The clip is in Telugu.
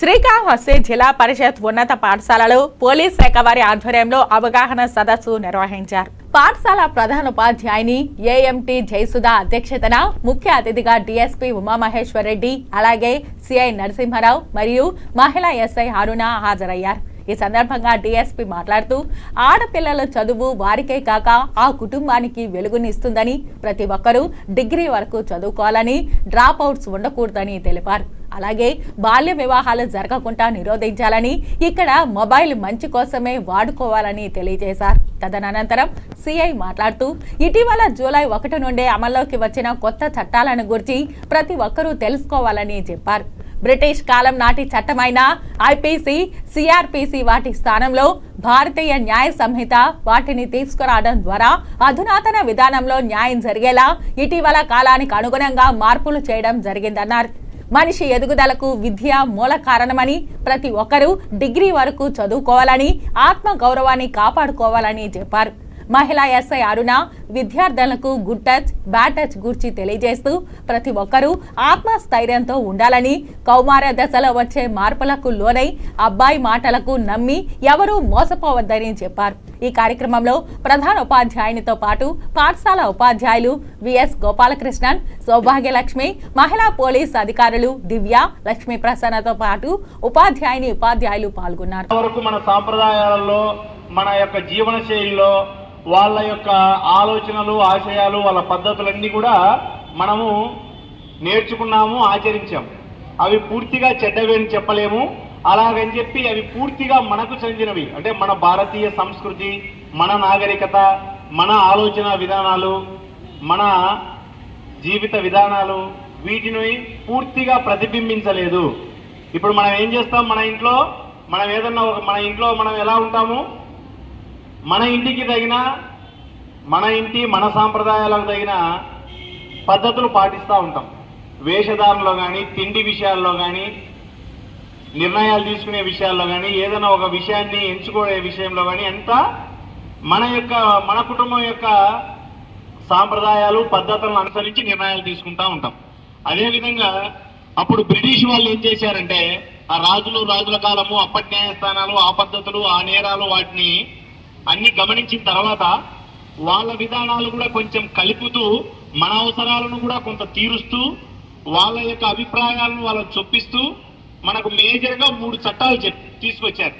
శ్రీకాళహస్తి జిల్లా పరిషత్ ఉన్నత పాఠశాలలో పోలీస్ శాఖ వారి ఆధ్వర్యంలో అవగాహన సదస్సు నిర్వహించారు. పాఠశాల ప్రధానోపాధ్యాయుని ఏఎంటీ జయసుధ అధ్యక్షతన ముఖ్య అతిథిగా డీఎస్పీ ఉమామహేశ్వర్ రెడ్డి, అలాగే సిఐ నరసింహారావు మరియు మహిళా ఎస్ఐ అరుణ హాజరయ్యారు. ఈ సందర్భంగా డీఎస్పీ మాట్లాడుతూ ఆడపిల్లల చదువు వారికే కాక ఆ కుటుంబానికి వెలుగునిస్తుందని, ప్రతి ఒక్కరూ డిగ్రీ వరకు చదువుకోవాలని, డ్రాప్ అవుట్స్ ఉండకూడదని తెలిపారు. అలాగే బాల్య వివాహాలు జరగకుండా నిరోధించాలని, ఇక్కడ మొబైల్ మంచి కోసమే వాడుకోవాలని తెలియజేశారు. తదనంతరం సిఐ మాట్లాడుతూ ఇటీవల జూలై 1 నుండే అమల్లోకి వచ్చిన కొత్త చట్టాలను గురించి ప్రతి ఒక్కరూ తెలుసుకోవాలని చెప్పారు. బ్రిటిష్ కాలం నాటి చట్టమైన ఐపీసీ, సిఆర్పిసి వాటి స్థానంలో భారతీయ న్యాయ సంహిత వాటిని తీసుకురావడం ద్వారా అధునాతన విధానంలో న్యాయం జరిగేలా ఇటీవల కాలానికి అనుగుణంగా మార్పులు చేయడం జరిగిందన్నారు. మనిషి ఎదుగుదలకు విద్య మూల కారణమని, ప్రతి ఒక్కరూ డిగ్రీ వరకు చదువుకోవాలని, ఆత్మ గౌరవాన్ని కాపాడుకోవాలని చెప్పారు. మహిళా ఎస్ఐ అరుణ విద్యార్థులకు గుడ్ టచ్, బ్యాడ్ టచ్ గురించి తెలియజేస్తూ ప్రతి ఒక్కరూ ఆత్మస్థైర్యంతో ఉండాలని, కౌమార దశలో వచ్చే మార్పులకు లోనై అబ్బాయి మాటలకు నమ్మి ఎవరూ మోసపోవద్దని చెప్పారు. ఈ కార్యక్రమంలో ప్రధాన ఉపాధ్యాయునితో పాటు పాఠశాల ఉపాధ్యాయులు విఎస్ గోపాలకృష్ణన్, సౌభాగ్యలక్ష్మి, మహిళా పోలీస్ అధికారులు దివ్య, లక్ష్మీ ప్రసన్నతో పాటు ఉపాధ్యాయులు పాల్గొన్నారు. మన యొక్క జీవన శైలిలో వాళ్ళ యొక్క ఆలోచనలు, ఆశయాలు, వాళ్ళ పద్ధతులన్నీ కూడా మనము నేర్చుకున్నాము, ఆచరించాము. అవి పూర్తిగా చెడ్డవి అని చెప్పలేము. అలాగని చెప్పి అవి పూర్తిగా మనకు చెందినవి అంటే మన భారతీయ సంస్కృతి, మన నాగరికత, మన ఆలోచన విధానాలు, మన జీవిత విధానాలు వీటిని పూర్తిగా ప్రతిబింబించలేదు. ఇప్పుడు మనం ఏం చేస్తాం, మన ఇంట్లో మనం ఎలా ఉంటాము, మన ఇంటికి తగిన, మన సాంప్రదాయాలకు తగిన పద్ధతులు పాటిస్తూ ఉంటాం. వేషధారణలో కానీ, తిండి విషయాల్లో కానీ, నిర్ణయాలు తీసుకునే విషయాల్లో కానీ, ఏదైనా ఒక విషయాన్ని ఎంచుకునే విషయంలో కానీ అంతా మన కుటుంబం యొక్క సాంప్రదాయాలు, పద్ధతులను అనుసరించి నిర్ణయాలు తీసుకుంటూ ఉంటాం. అదేవిధంగా అప్పుడు బ్రిటిష్ వాళ్ళు ఏం చేశారంటే ఆ రాజుల కాలము, అప్పటి న్యాయస్థానాలు, ఆ పద్ధతులు, ఆ నేరాలు వాటిని అన్ని గమనించిన తర్వాత వాళ్ళ విధానాలు కూడా కొంచెం కలుపుతూ మన అవసరాలను కూడా కొంత తీరుస్తూ వాళ్ళ యొక్క అభిప్రాయాలను వాళ్ళకు చొప్పిస్తూ మనకు మేజర్గా 3 చట్టాలు తీసుకొచ్చారు.